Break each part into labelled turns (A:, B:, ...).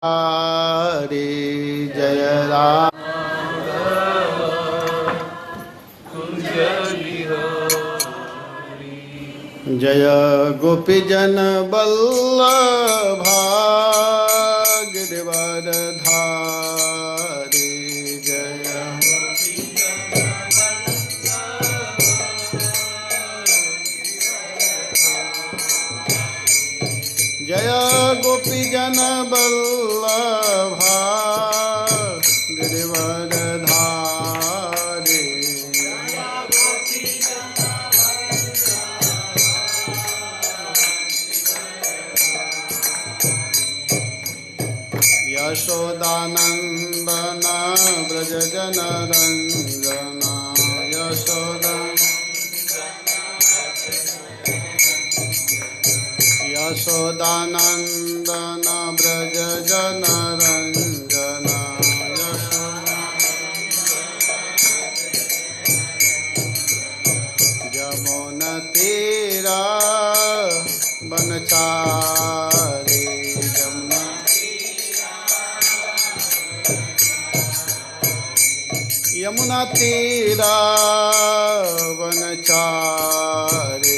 A: हरे जय राम जय गोपीजन बल्लभा गिरिवर धारी जय गोपीजन बल्लभा गिरिवर धारी यशोदानंदन ब्रज जन रंजन यशोदानंदन ब्रज जन रंजन यमुना तीरा बनचारी यमुना तीरा बनचारी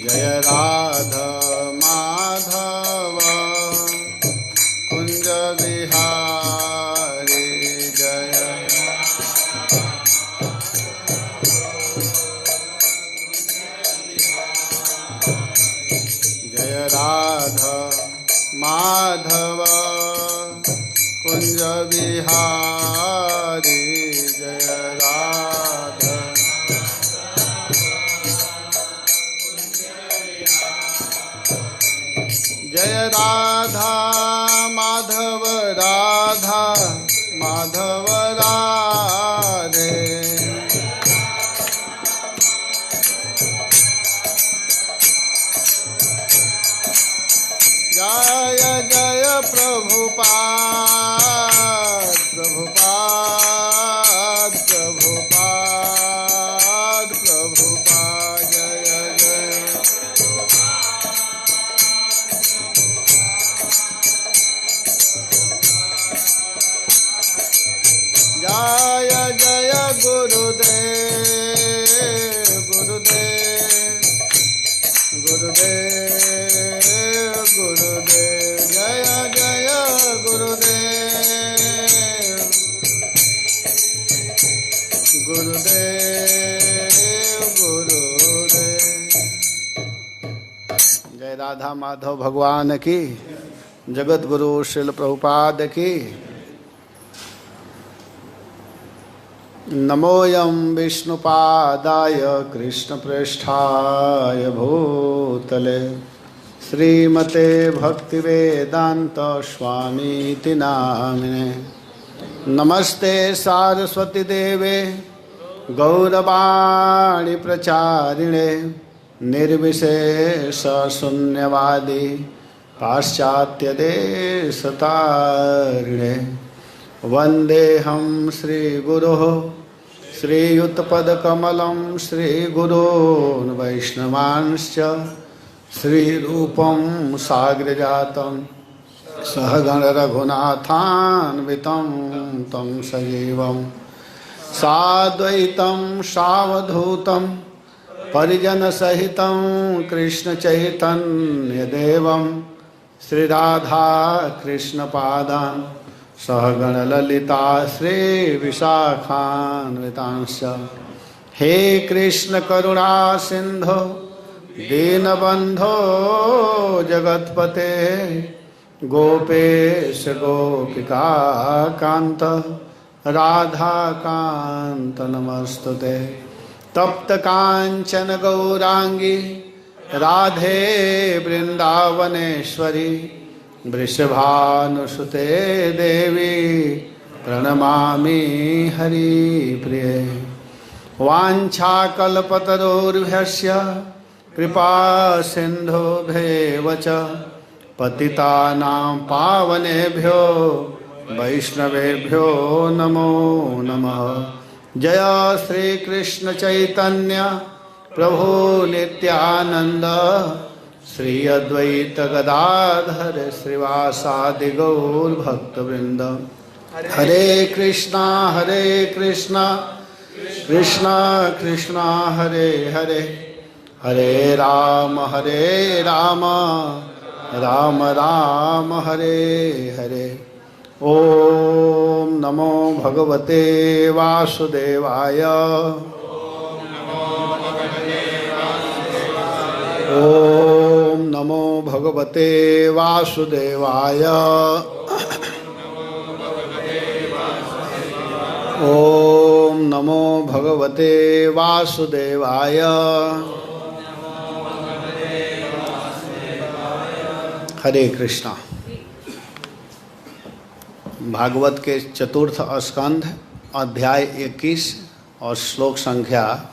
A: जय राधा माधव कुंज बिहारी जय जय राधा माधव कुंज बिहारी जय राधा जय राधा माधव राधा माधव राधे जय जय प्रभुपाद प्रभुपाद प्रभुपाद प्रभुपाद जय जय जय जय गुरुदेव गुरुदेव गुरुदेव गुरुदेव जय जय गुरुदेव गुरुदेव गुरुदेव जय राधा माधव भगवान की जगत गुरु श्रील प्रभुपाद की नमोऽयं विष्णुपादाय कृष्णप्रेष्ठाय भूतले श्रीमते भक्तिवेदांत स्वामीति नामिने नमस्ते सारस्वती देवे गौरवाणी प्रचारिणे निर्विशेष शून्यवादी पाश्चात्य देशतारिणे वन्देऽहं श्रीगुरोः श्रीयुतपदकमलं श्रीगुरोन् वैष्णवांश्च श्रीरूपं साग्रजातं सहगण रघुनाथान्वितं तं सजीवं साद्वैतं सावधूतं परिजनसहितं कृष्णचैतन्यदेवं श्रीराधा कृष्णपादान् सहगण ललिता श्री विशाखान्वितांश्च हे कृष्ण करुणा सिंधो दीनबंधो जगत्पते गोपेश गोपिका कांत राधा कांत नमस्तुते तप्त कांचन गौरांगी राधे वृंदावनेश्वरी वृषभानुसुते देवी प्रणमामि हरिप्रिये वाञ्छाकल्पतरोर्भ्यस्य कृपा सिन्धुभ्येव च पतितानां पावनेभ्यो वैष्णवेभ्यो नमो नमः। जय श्री कृष्ण चैतन्य प्रभो नित्यानंद श्री अद्वैत गदाधर श्रीवासादि गौर भक्तवृंद। हरे कृष्णा कृष्णा कृष्णा हरे हरे, हरे राम राम राम हरे हरे। ओम नमो भगवते वासुदेवाय। ओम नमो भगवते वासुदेवाय। ओम नमो भगवते वासुदेवाय। हरे कृष्णा। भागवत के चतुर्थ स्कंध अध्याय 21 और श्लोक संख्या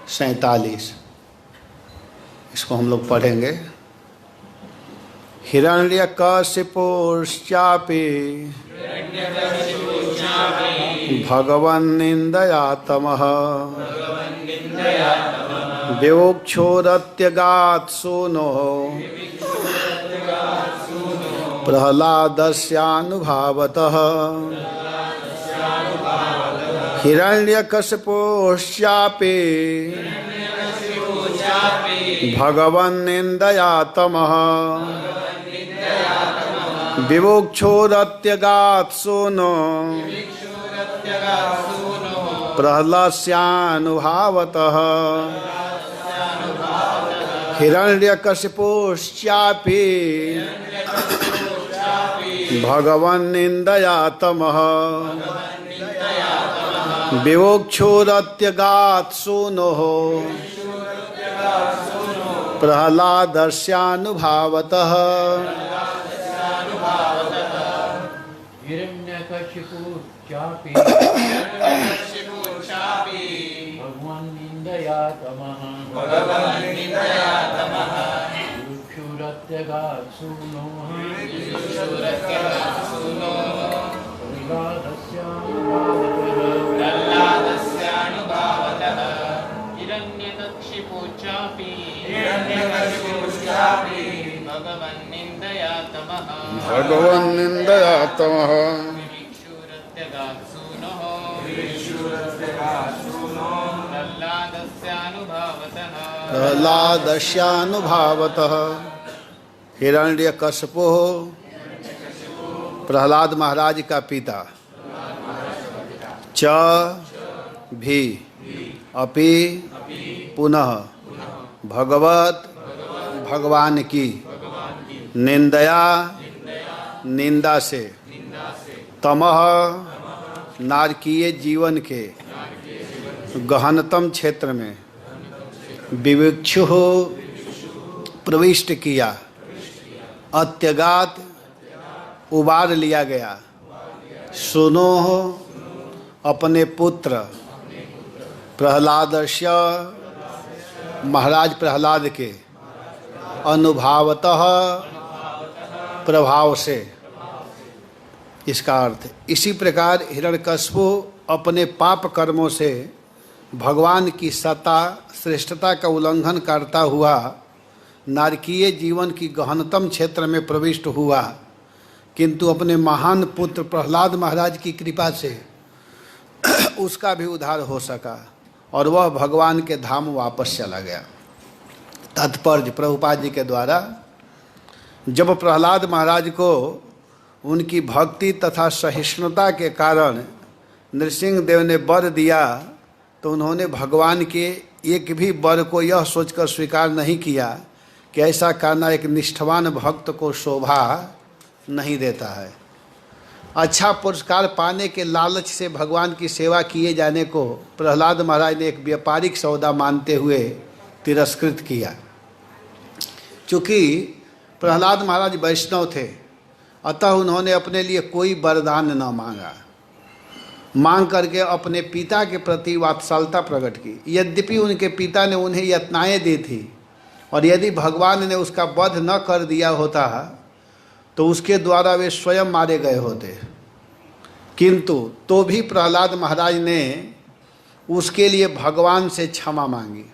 A: 47, इसको हम लोग पढ़ेंगे। हिरण्यकशिपुश्चापि भगवन्निन्दया तमः विवक्षोरत्यगात् सूनोः प्रह्लादस्यानुभावतः। हिरण्यकशिपुश्चापि भगवन्निन्दया तमः विवक्षोरत्यगात् सूनोः प्रह्लादस्यानुभावतः। हिरण्यकशिपुश्चापि भगवन्निन्दया तमः विवक्षोरत्यगात् सूनोः प्रह्लादस्यानुभावतः।
B: हिरण्यकशिपुश्चापि भगवन्निन्दया तमः विवक्षोरत्यगात् सूनोः
C: प्रह्लादस्यानुभावतः। हिरण्यकशिपुश्चापि भगवन्निन्दया तमः विवक्षोरत्यगात् सूनोः
A: प्रह्लादस्यानुभावतः। हिरण्यकशिपु प्रह्लाद महाराज का पिता, च भी अपि पुनः भगवत भगवान की निंदया निंदा से तमह नारकीय जीवन के गहनतम क्षेत्र में विविक्षु प्रविष्ट किया, अत्यगात उबार लिया गया, सुनो अपने पुत्र प्रह्लादस्य महाराज प्रह्लाद के अनुभावतः प्रभाव से। इसका अर्थ इसी प्रकार हिरण्यकशिपु अपने पाप कर्मों से भगवान की सत्ता श्रेष्ठता का उल्लंघन करता हुआ नारकीय जीवन की गहनतम क्षेत्र में प्रविष्ट हुआ, किंतु अपने महान पुत्र प्रह्लाद महाराज की कृपा से उसका भी उद्धार हो सका और वह भगवान के धाम वापस चला गया। तात्पर्य प्रभुपाद जी के द्वारा जब प्रह्लाद महाराज को उनकी भक्ति तथा सहिष्णुता के कारण नृसिंह देव ने वर दिया, तो उन्होंने भगवान के एक भी वर को यह सोचकर स्वीकार नहीं किया कि ऐसा करना एक निष्ठावान भक्त को शोभा नहीं देता है। अच्छा पुरस्कार पाने के लालच से भगवान की सेवा किए जाने को प्रह्लाद महाराज ने एक व्यापारिक सौदा मानते हुए तिरस्कृत किया। चूँकि प्रह्लाद महाराज वैष्णव थे, अतः उन्होंने अपने लिए कोई वरदान न मांगा। मांग करके अपने पिता के प्रति वात्सलता प्रकट की। यद्यपि उनके पिता ने उन्हें यातनाएं दी थी और यदि भगवान ने उसका वध न कर दिया होता तो उसके द्वारा वे स्वयं मारे गए होते, किंतु तो भी प्रह्लाद महाराज ने उसके लिए भगवान से क्षमा मांगी।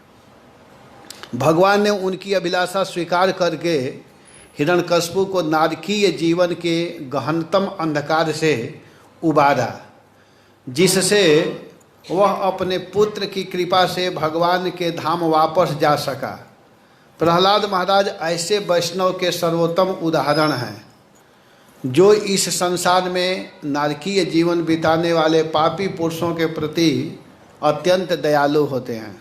A: भगवान ने उनकी अभिलाषा स्वीकार करके हिरण्यकश्यप को नारकीय जीवन के गहनतम अंधकार से उबारा, जिससे वह अपने पुत्र की कृपा से भगवान के धाम वापस जा सका। प्रहलाद महाराज ऐसे वैष्णव के सर्वोत्तम उदाहरण हैं जो इस संसार में नारकीय जीवन बिताने वाले पापी पुरुषों के प्रति अत्यंत दयालु होते हैं।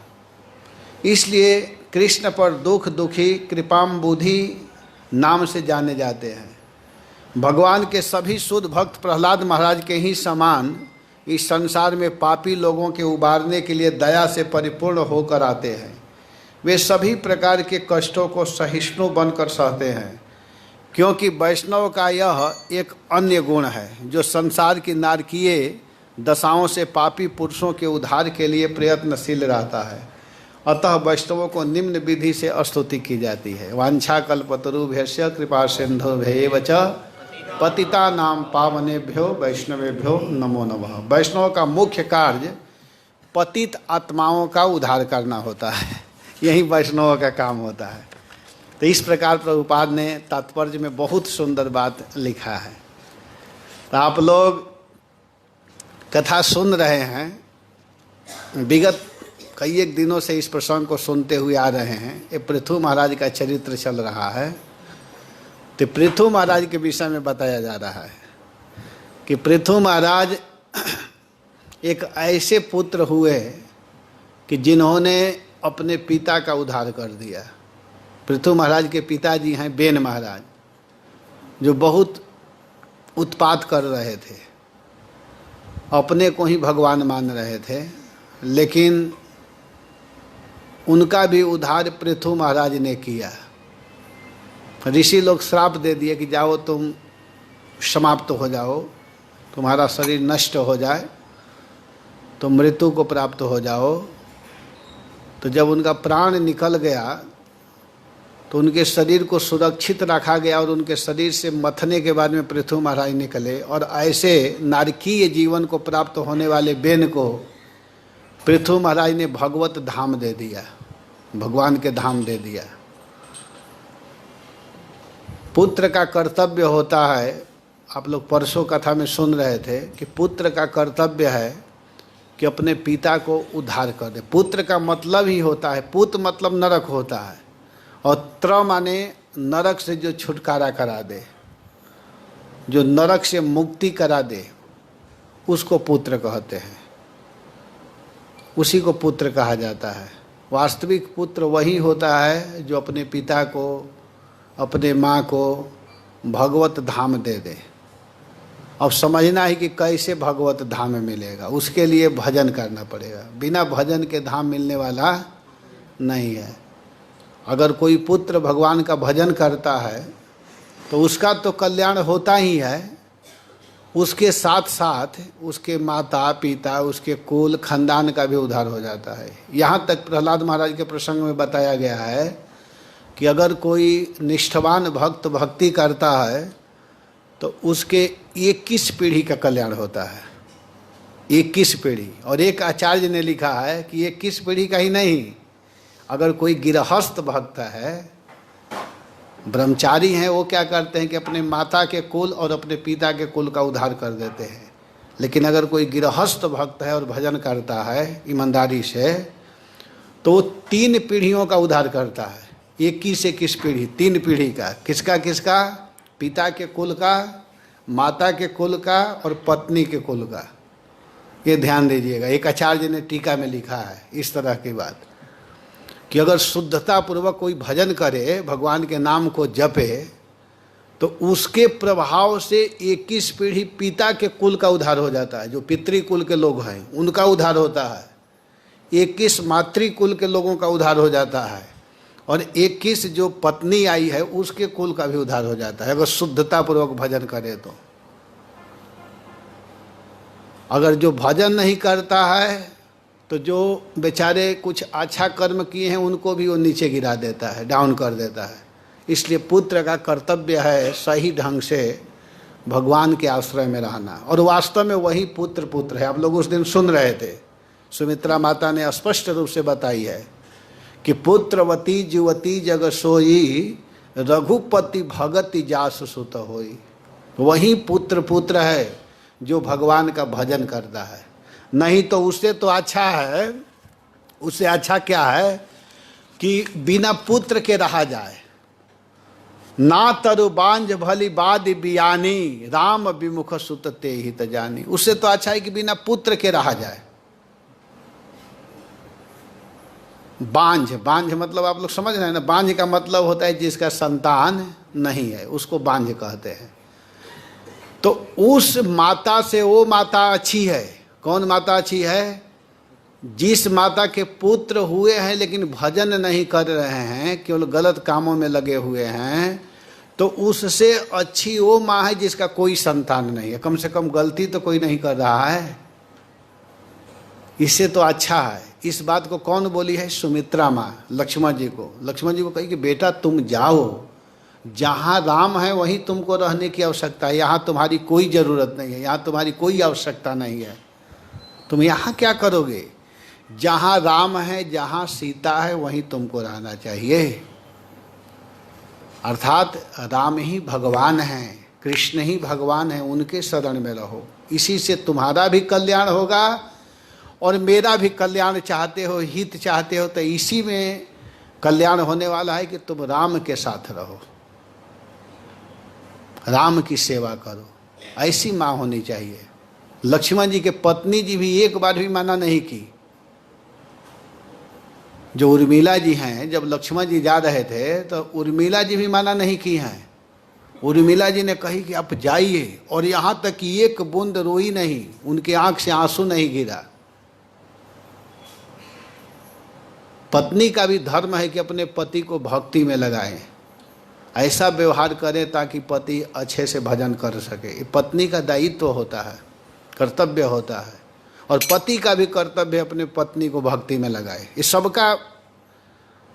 A: इसलिए कृष्ण पर दुख दुखी कृपाम्बुधि नाम से जाने जाते हैं। भगवान के सभी शुद्ध भक्त प्रहलाद महाराज के ही समान इस संसार में पापी लोगों के उबारने के लिए दया से परिपूर्ण होकर आते हैं। वे सभी प्रकार के कष्टों को सहिष्णु बनकर सहते हैं, क्योंकि वैष्णव का यह एक अन्य गुण है जो संसार की नारकीय दशाओं से पापी पुरुषों के उद्धार के लिए प्रयत्नशील रहता है। अतः वैष्णवों को निम्न विधि से स्तुति की जाती है। वांछा कल्पतरुभ्यस्य कृपा सिंधु भैव च पतिता नाम पावनेभ्यो वैष्णवेभ्यो नमो नमः। वैष्णव का मुख्य कार्य पतित आत्माओं का उद्धार करना होता है, यही वैष्णव का काम होता है। तो इस प्रकार प्रभुपाद ने तात्पर्य में बहुत सुंदर बात लिखा है। तो आप लोग कथा सुन रहे हैं, विगत कई एक दिनों से इस प्रसंग को सुनते हुए आ रहे हैं। ये पृथु महाराज का चरित्र चल रहा है। तो पृथु महाराज के विषय में बताया जा रहा है कि पृथु महाराज एक ऐसे पुत्र हुए कि जिन्होंने अपने पिता का उद्धार कर दिया। पृथु महाराज के पिताजी हैं बेन महाराज, जो बहुत उत्पात कर रहे थे, अपने को ही भगवान मान रहे थे, लेकिन उनका भी उद्धार पृथु महाराज ने किया। ऋषि लोग श्राप दे दिए कि जाओ तुम समाप्त हो जाओ, तुम्हारा शरीर नष्ट हो जाए, तुम मृत्यु को प्राप्त हो जाओ। तो जब उनका प्राण निकल गया तो उनके शरीर को सुरक्षित रखा गया और उनके शरीर से मथने के बाद में पृथु महाराज निकले और ऐसे नारकीय जीवन को प्राप्त होने वाले बेन को पृथु महाराज ने भगवत धाम दे दिया, भगवान के धाम दे दिया। पुत्र का कर्तव्य होता है, आप लोग परसों कथा में सुन रहे थे कि पुत्र का कर्तव्य है कि अपने पिता को उद्धार कर दे। पुत्र का मतलब ही होता है, पुत्र मतलब नरक होता है, और त्र माने नरक से जो छुटकारा करा दे, जो नरक से मुक्ति करा दे, उसको पुत्र कहते हैं, उसी को पुत्र कहा जाता है। वास्तविक पुत्र वही होता है जो अपने पिता को, अपने माँ को भगवत धाम दे दे। अब समझना है कि कैसे भगवत धाम मिलेगा, उसके लिए भजन करना पड़ेगा। बिना भजन के धाम मिलने वाला नहीं है। अगर कोई पुत्र भगवान का भजन करता है तो उसका तो कल्याण होता ही है, उसके साथ साथ उसके माता पिता, उसके कुल खानदान का भी उद्धार हो जाता है। यहाँ तक प्रहलाद महाराज के प्रसंग में बताया गया है कि अगर कोई निष्ठावान भक्त भक्ति करता है तो उसके 21 पीढ़ी का कल्याण होता है, 21 पीढ़ी। और एक आचार्य ने लिखा है कि 21 पीढ़ी का ही नहीं, अगर कोई गृहस्थ भक्त है, ब्रह्मचारी हैं, वो क्या करते हैं कि अपने माता के कुल और अपने पिता के कुल का उद्धार कर देते हैं। लेकिन अगर कोई गृहस्थ भक्त है और भजन करता है ईमानदारी से, तो वो 3 पीढ़ियों का उद्धार करता है। 21 पीढ़ी, 3 पीढ़ी का। किसका किसका? पिता के कुल का, माता के कुल का और पत्नी के कुल का। ये ध्यान दीजिएगा, एक आचार्य ने टीका में लिखा है इस तरह की बात कि अगर शुद्धता पूर्वक कोई भजन करे, भगवान के नाम को जपे, तो उसके प्रभाव से 21 पीढ़ी पिता के कुल का उद्धार हो जाता है। जो पितृकुल के लोग हैं उनका उद्धार होता है, 21 मातृकुल के लोगों का उद्धार हो जाता है, और 21 जो पत्नी आई है उसके कुल का भी उद्धार हो जाता है, अगर शुद्धता पूर्वक भजन करे तो। अगर जो भजन नहीं करता है तो जो बेचारे कुछ अच्छा कर्म किए हैं उनको भी वो नीचे गिरा देता है, डाउन कर देता है। इसलिए पुत्र का कर्तव्य है सही ढंग से भगवान के आश्रय में रहना, और वास्तव में वही पुत्र है। आप लोग उस दिन सुन रहे थे, सुमित्रा माता ने स्पष्ट रूप से बताई है कि पुत्रवती जुवती जग सोई, रघुपति भगति जास सुत होई। वही पुत्र है जो भगवान का भजन करता है। नहीं तो उससे तो अच्छा है, उससे अच्छा क्या है कि बिना पुत्र के रहा जाए। ना तरु बांझ भली बादि बियानी, राम विमुख सुत ते हित जानी। उससे तो अच्छा है कि बिना पुत्र के रहा जाए। बांझ मतलब आप लोग समझ रहे हैं ना, बांझ का मतलब होता है जिसका संतान नहीं है, उसको बांझ कहते हैं। तो उस माता से वो माता अच्छी है। कौन माता अच्छी है? जिस माता के पुत्र हुए हैं लेकिन भजन नहीं कर रहे हैं, केवल गलत कामों में लगे हुए हैं, तो उससे अच्छी वो माँ है जिसका कोई संतान नहीं है। कम से कम गलती तो कोई नहीं कर रहा है, इससे तो अच्छा है। इस बात को कौन बोली है? सुमित्रा माँ लक्ष्मण जी को। लक्ष्मण जी को कही कि बेटा तुम जाओ, जहाँ राम है वहीं तुमको रहने की आवश्यकता है, यहाँ तुम्हारी कोई ज़रूरत नहीं है, यहाँ तुम्हारी कोई आवश्यकता नहीं है। तुम यहाँ क्या करोगे? जहाँ राम है, जहाँ सीता है, वहीं तुमको रहना चाहिए। अर्थात राम ही भगवान हैं, कृष्ण ही भगवान हैं, उनके शरण में रहो। इसी से तुम्हारा भी कल्याण होगा और मेरा भी कल्याण चाहते हो, हित चाहते हो, तो इसी में कल्याण होने वाला है कि तुम राम के साथ रहो, राम की सेवा करो। ऐसी माँ होनी चाहिए। लक्ष्मण जी के पत्नी जी भी एक बार भी मना नहीं की। जो उर्मिला जी हैं, जब लक्ष्मण जी जा रहे थे तो उर्मिला जी भी मना नहीं की हैं। उर्मिला जी ने कही कि आप जाइए, और यहाँ तक कि एक बूंद रोई नहीं, उनकी आंख से आंसू नहीं गिरा। पत्नी का भी धर्म है कि अपने पति को भक्ति में लगाएं, ऐसा व्यवहार करें ताकि पति अच्छे से भजन कर सके। ये पत्नी का दायित्व होता है, कर्तव्य होता है। और पति का भी कर्तव्य अपने पत्नी को भक्ति में लगाए। इस सबका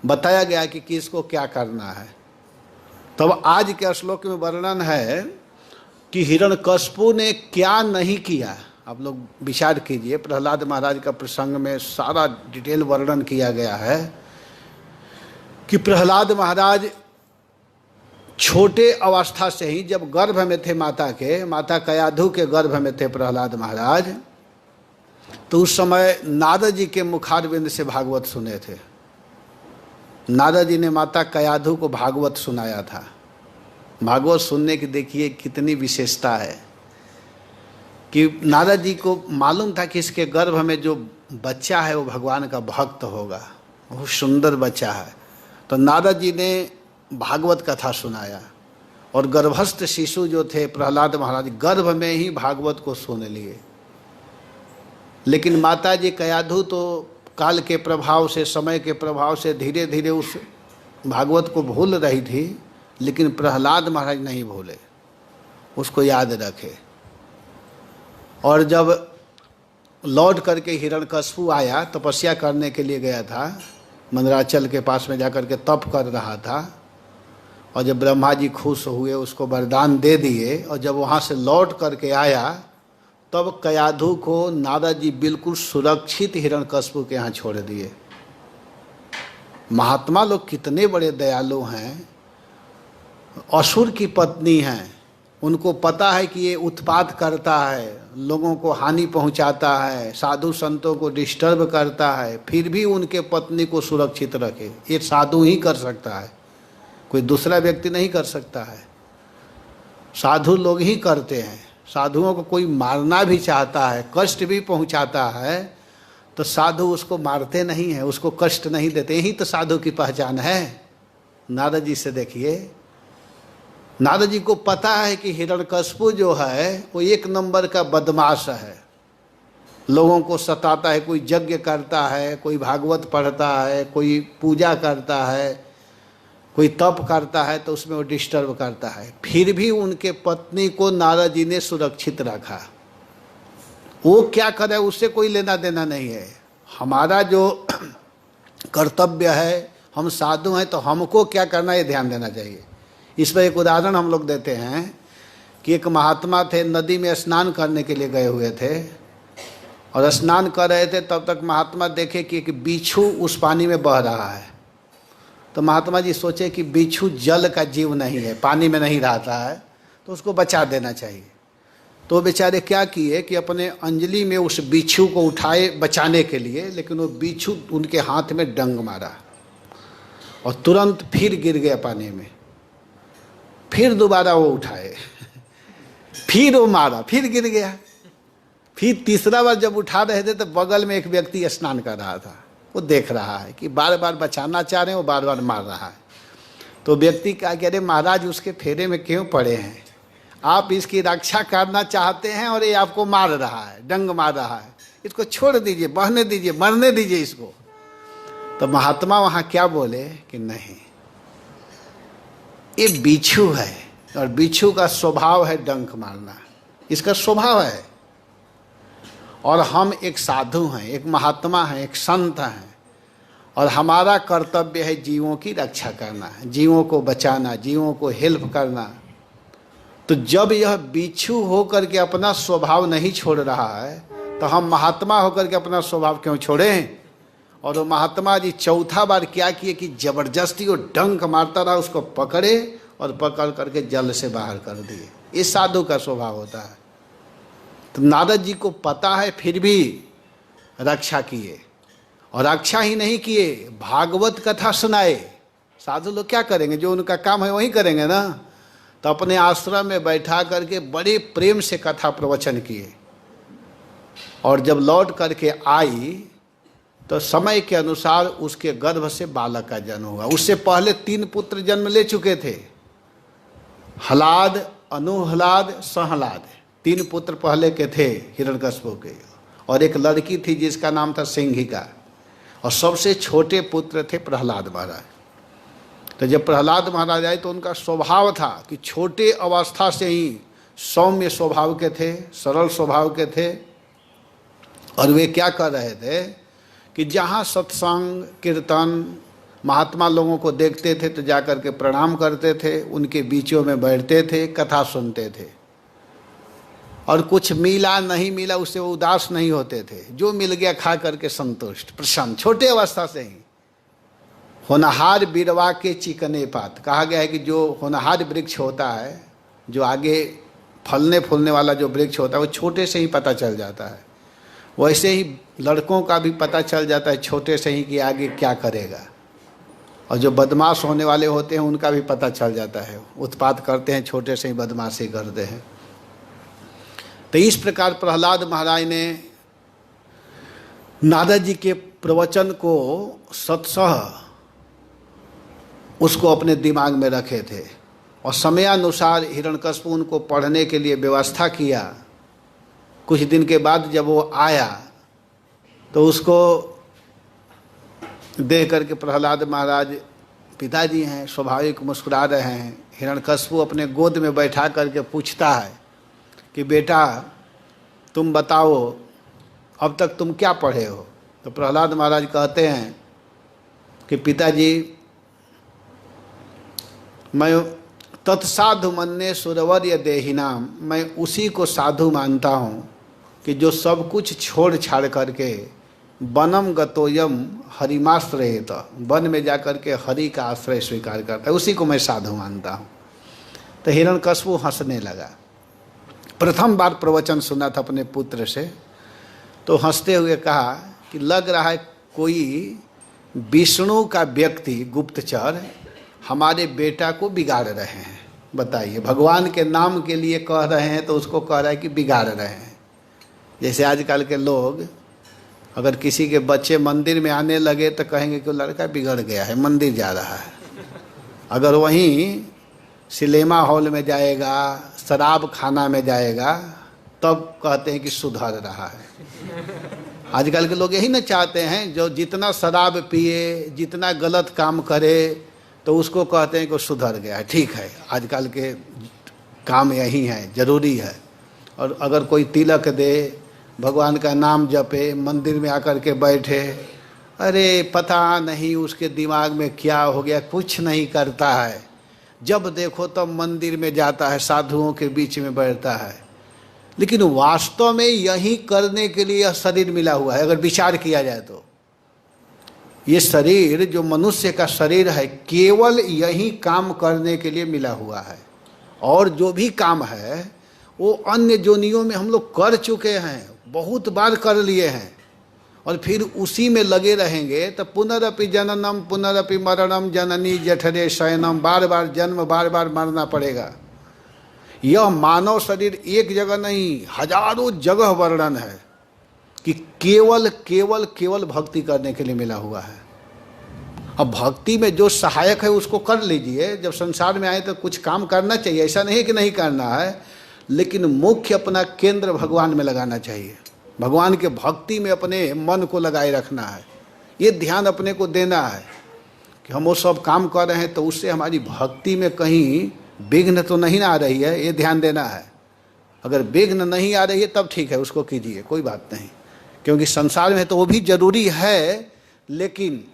A: बताया गया कि किसको क्या करना है। तब आज के श्लोक में वर्णन है कि हिरण्यकश्यप ने क्या नहीं किया। आप लोग विचार कीजिए, प्रहलाद महाराज का प्रसंग में सारा डिटेल वर्णन किया गया है कि प्रहलाद महाराज छोटे अवस्था से ही, जब गर्भ में थे माता कयाधु के गर्भ में थे प्रहलाद महाराज, तो उस समय नारद जी के मुखारविंद से भागवत सुने थे। नारद जी ने माता कयाधु को भागवत सुनाया था। भागवत सुनने की देखिए कितनी विशेषता है कि नारद जी को मालूम था कि इसके गर्भ में जो बच्चा है वो भगवान का भक्त होगा, बहुत सुंदर बच्चा है। तो नारद जी ने भागवत कथा सुनाया और गर्भस्थ शिशु जो थे प्रहलाद महाराज गर्भ में ही भागवत को सुन लिए। लेकिन माता जी कयाधु तो काल के प्रभाव से, समय के प्रभाव से धीरे धीरे उस भागवत को भूल रही थी, लेकिन प्रहलाद महाराज नहीं भूले, उसको याद रखे। और जब लौट करके हिरण्यकश्यप आया, तपस्या करने के लिए गया था, मंदराचल के पास में जाकर के तप कर रहा था, और जब ब्रह्मा जी खुश हुए, उसको वरदान दे दिए, और जब वहाँ से लौट करके आया, तब कयाधु को नारद जी बिल्कुल सुरक्षित हिरण्यकश्यप के यहाँ छोड़ दिए। महात्मा लोग कितने बड़े दयालु हैं। असुर की पत्नी हैं, उनको पता है कि ये उत्पात करता है, लोगों को हानि पहुंचाता है, साधु संतों को डिस्टर्ब करता है, फिर भी उनके पत्नी को सुरक्षित रखे। ये साधु ही कर सकता है, कोई दूसरा व्यक्ति नहीं कर सकता है। साधु लोग ही करते हैं। साधुओं को कोई मारना भी चाहता है, कष्ट भी पहुंचाता है, तो साधु उसको मारते नहीं हैं, उसको कष्ट नहीं देते। यही तो साधु की पहचान है। नारद जी से देखिए, नारद जी को पता है कि हिरण्यकश्यप जो है वो एक नंबर का बदमाश है, लोगों को सताता है। कोई यज्ञ करता है, कोई भागवत पढ़ता है, कोई पूजा करता है, कोई तप करता है, तो उसमें वो डिस्टर्ब करता है। फिर भी उनके पत्नी को नारद जी ने सुरक्षित रखा। वो क्या करे उससे कोई लेना देना नहीं है। हमारा जो कर्तव्य है, हम साधु हैं तो हमको क्या करना है ध्यान देना चाहिए। इस पर एक उदाहरण हम लोग देते हैं कि एक महात्मा थे, नदी में स्नान करने के लिए गए हुए थे, और स्नान कर रहे थे, तब तक महात्मा देखे कि एक बिच्छू उस पानी में बह रहा है। तो महात्मा जी सोचे कि बिच्छू जल का जीव नहीं है, पानी में नहीं रहता है, तो उसको बचा देना चाहिए। तो बेचारे क्या किए कि अपने अंजलि में उस बिच्छू को उठाए बचाने के लिए, लेकिन वो बिच्छू उनके हाथ में डंग मारा और तुरंत फिर गिर गया पानी में। फिर दोबारा वो उठाए, फिर वो मारा, फिर गिर गया। फिर तीसरा बार जब उठा रहे थे तो बगल में एक व्यक्ति स्नान कर रहा था, वो देख रहा है कि बार बार बचाना चाह रहे हैं, वो बार बार मार रहा है। तो व्यक्ति कहा कि अरे महाराज, उसके फेरे में क्यों पड़े हैं? आप इसकी रक्षा करना चाहते हैं और ये आपको मार रहा है, डंग मार रहा है, इसको छोड़ दीजिए, बहने दीजिए, मरने दीजिए इसको। तो महात्मा वहाँ क्या बोले कि नहीं, ये बिच्छू है और बिच्छू का स्वभाव है डंक मारना, इसका स्वभाव है। और हम एक साधु हैं, एक महात्मा हैं, एक संत हैं, और हमारा कर्तव्य है जीवों की रक्षा करना, जीवों को बचाना, जीवों को हेल्प करना। तो जब यह बिच्छू होकर के अपना स्वभाव नहीं छोड़ रहा है, तो हम महात्मा होकर के अपना स्वभाव क्यों छोड़ें? और वो महात्मा जी चौथा बार क्या किए कि जबरदस्ती वो डंक मारता रहा, उसको पकड़े और पकड़ करके जल से बाहर कर दिए। ये साधु का स्वभाव होता है। तो नारद जी को पता है, फिर भी रक्षा किए, और रक्षा ही नहीं किए, भागवत कथा सुनाए। साधु लोग क्या करेंगे? जो उनका काम है वही करेंगे ना। तो अपने आश्रम में बैठा करके बड़े प्रेम से कथा प्रवचन किए, और जब लौट करके आई तो समय के अनुसार उसके गर्भ से बालक का जन्म हुआ। उससे पहले 3 पुत्र जन्म ले चुके थे, हलाद, अनुहलाद, सहलाद। 3 पुत्र पहले के थे हिरण्यकश्यप के, और एक लड़की थी जिसका नाम था सिंहिका, और सबसे छोटे पुत्र थे प्रहलाद महाराज। तो जब प्रहलाद महाराज आए तो उनका स्वभाव था कि छोटे अवस्था से ही सौम्य स्वभाव के थे, सरल स्वभाव के थे। और वे क्या कर रहे थे कि जहाँ सत्संग कीर्तन महात्मा लोगों को देखते थे तो जाकर के प्रणाम करते थे, उनके बीचों में बैठते थे, कथा सुनते थे, और कुछ मिला नहीं मिला उससे वो उदास नहीं होते थे। जो मिल गया खा करके संतुष्ट प्रसन्न, छोटे अवस्था से ही। होनहार बिरवा के चिकने पात, कहा गया है कि जो होनहार वृक्ष होता है, जो आगे फलने फूलने वाला जो वृक्ष होता है, वो छोटे से ही पता चल जाता है। वैसे ही लड़कों का भी पता चल जाता है छोटे से ही कि आगे क्या करेगा, और जो बदमाश होने वाले होते हैं उनका भी पता चल जाता है, उत्पात करते हैं, छोटे से ही बदमाशी करते हैं। तो इस प्रकार प्रहलाद महाराज ने नारद जी के प्रवचन को सत्सह उसको अपने दिमाग में रखे थे, और समयानुसार हिरण्यकश्यप उनको पढ़ने के लिए व्यवस्था किया। कुछ दिन के बाद जब वो आया तो उसको देख करके प्रहलाद महाराज, पिताजी हैं, स्वाभाविक मुस्कुरा रहे हैं। हिरण्यकश्यप अपने गोद में बैठा करके पूछता है कि बेटा तुम बताओ, अब तक तुम क्या पढ़े हो? तो प्रहलाद महाराज कहते हैं कि पिताजी, मैं तत्साधु मन्ये सुरवर्य देहिनाम, मैं उसी को साधु मानता हूँ कि जो सब कुछ छोड़ छाड़ करके वनम गतोयम हरिमाश्रयेत, वन में जाकर के हरि का आश्रय स्वीकार करता है, उसी को मैं साधु मानता हूँ। तो हिरण्यकश्यप हंसने लगा। प्रथम बार प्रवचन सुना था अपने पुत्र से, तो हंसते हुए कहा कि लग रहा है कोई विष्णु का व्यक्ति, गुप्तचर, हमारे बेटा को बिगाड़ रहे हैं। बताइए, भगवान के नाम के लिए कह रहे हैं तो उसको कह रहा है कि बिगाड़ रहे हैं। जैसे आजकल के लोग अगर किसी के बच्चे मंदिर में आने लगे तो कहेंगे कि लड़का बिगड़ गया है, मंदिर जा रहा है। अगर वहीं सिनेमा हॉल में जाएगा, शराब खाना में जाएगा, तब कहते हैं कि सुधर रहा है। आजकल के लोग यही ना चाहते हैं, जो जितना शराब पिए, जितना गलत काम करे, तो उसको कहते हैं कि सुधर गया है। ठीक है, आजकल के काम यही है, जरूरी है। और अगर कोई तिलक दे, भगवान का नाम जपे, मंदिर में आकर के बैठे, अरे पता नहीं उसके दिमाग में क्या हो गया, कुछ नहीं करता है। जब देखो तब मंदिर में जाता है, साधुओं के बीच में बैठता है, लेकिन वास्तव में यही करने के लिए यह शरीर मिला हुआ है। अगर विचार किया जाए तो ये शरीर जो मनुष्य का शरीर है केवल यही काम करने के लिए मिला हुआ है, और जो भी काम है वो अन्य जोनियों में हम लोग कर चुके हैं, बहुत बार कर लिए हैं, और फिर उसी में लगे रहेंगे तो पुनरपि जननम पुनरपि मरणम जननी जठरे शयनम, बार बार जन्म बार बार मरना पड़ेगा। यह मानव शरीर एक जगह नहीं, हजारों जगह वर्णन है कि केवल केवल केवल भक्ति करने के लिए मिला हुआ है। अब भक्ति में जो सहायक है उसको कर लीजिए। जब संसार में आए तो कुछ काम करना चाहिए, ऐसा नहीं कि नहीं करना है, लेकिन मुख्य अपना केंद्र भगवान में लगाना चाहिए। भगवान के भक्ति में अपने मन को लगाए रखना है। ये ध्यान अपने को देना है कि हम वो सब काम कर रहे हैं तो उससे हमारी भक्ति में कहीं विघ्न तो नहीं आ रही है, ये ध्यान देना है। अगर विघ्न नहीं आ रही है तब ठीक है, उसको कीजिए, कोई बात नहीं, क्योंकि संसार में तो वो भी जरूरी है, लेकिन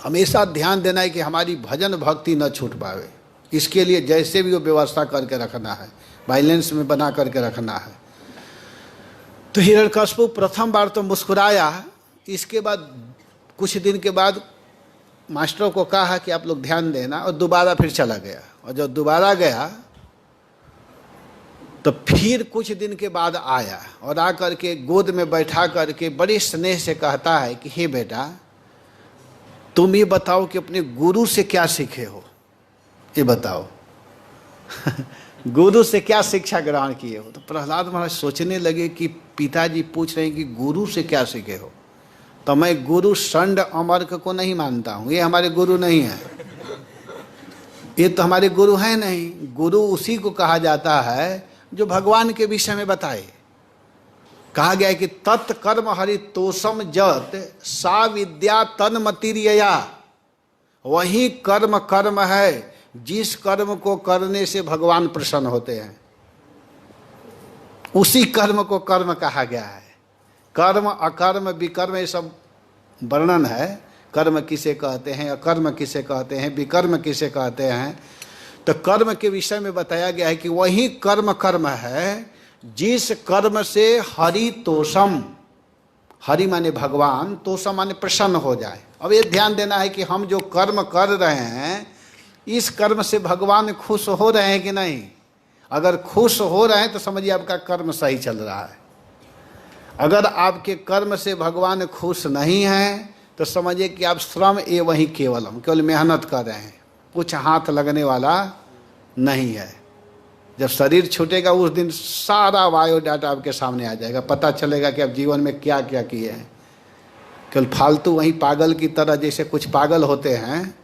A: हमेशा ध्यान देना है कि हमारी भजन भक्ति न छूट पावे। इसके लिए जैसे भी वो व्यवस्था करके रखना है, बैलेंस में बना करके रखना है। तो हिरण्यकश्यप प्रथम बार तो मुस्कुराया, इसके बाद कुछ दिन के बाद मास्टरों को कहा कि आप लोग ध्यान देना, और दोबारा फिर चला गया। और जब दोबारा गया तो फिर कुछ दिन के बाद आया और आकर के गोद में बैठा करके बड़े स्नेह से कहता है कि हे बेटा, तुम ये बताओ कि अपने गुरु से क्या सीखे हो, ये बताओ। गुरु से क्या शिक्षा ग्रहण किए हो। तो प्रहलाद महाराज सोचने लगे कि पिताजी पूछ रहे हैं कि गुरु से क्या सीखे हो, तो मैं गुरु षंड अमर्क को नहीं मानता हूँ, ये हमारे गुरु नहीं है, ये तो हमारे गुरु हैं नहीं। गुरु उसी को कहा जाता है जो भगवान के विषय में बताए। कहा गया है कि तत्कर्म हरितोषम जत सा विद्या तन्मतिर्यया, वही कर्म कर्म है जिस कर्म को करने से भगवान प्रसन्न होते हैं, उसी कर्म को कर्म कहा गया है। कर्म अकर्म विकर्म ये सब वर्णन है, कर्म किसे कहते हैं, अकर्म किसे कहते हैं, विकर्म किसे कहते हैं। तो कर्म के विषय में बताया गया है कि वही कर्म कर्म है जिस कर्म से हरि तोषम, हरि माने भगवान, तोषम माने प्रसन्न हो जाए। अब ये ध्यान देना है कि हम जो कर्म कर रहे हैं इस कर्म से भगवान खुश हो रहे हैं कि नहीं। अगर खुश हो रहे हैं तो समझिए आपका कर्म सही चल रहा है। अगर आपके कर्म से भगवान खुश नहीं हैं तो समझिए कि आप श्रम ए वही केवलम, केवल मेहनत कर रहे हैं, कुछ हाथ लगने वाला नहीं है। जब शरीर छूटेगा उस दिन सारा बायोडाटा आपके सामने आ जाएगा, पता चलेगा कि आप जीवन में क्या क्या किए हैं। केवल फालतू वहीं पागल की तरह, जैसे कुछ पागल होते हैं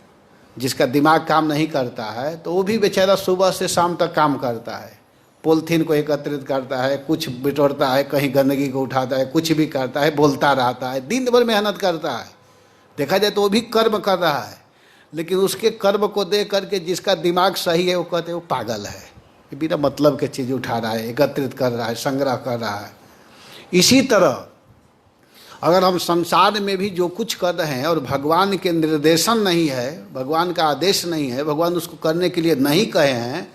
A: जिसका दिमाग काम नहीं करता है तो वो भी बेचारा सुबह से शाम तक काम करता है, पॉलिथीन को एकत्रित करता है, कुछ बिटोरता है, कहीं गंदगी को उठाता है, कुछ भी करता है, बोलता रहता है, दिन भर मेहनत करता है। देखा जाए तो वो भी कर्म कर रहा है, लेकिन उसके कर्म को देख करके जिसका दिमाग सही है वो कहते हैं वो पागल है, ये बिना मतलब के चीज़ उठा रहा है, एकत्रित कर रहा है, संग्रह कर रहा है। इसी तरह अगर हम संसार में भी जो कुछ कर रहे हैं और भगवान के निर्देशन नहीं है, भगवान का आदेश नहीं है, भगवान उसको करने के लिए नहीं कहे हैं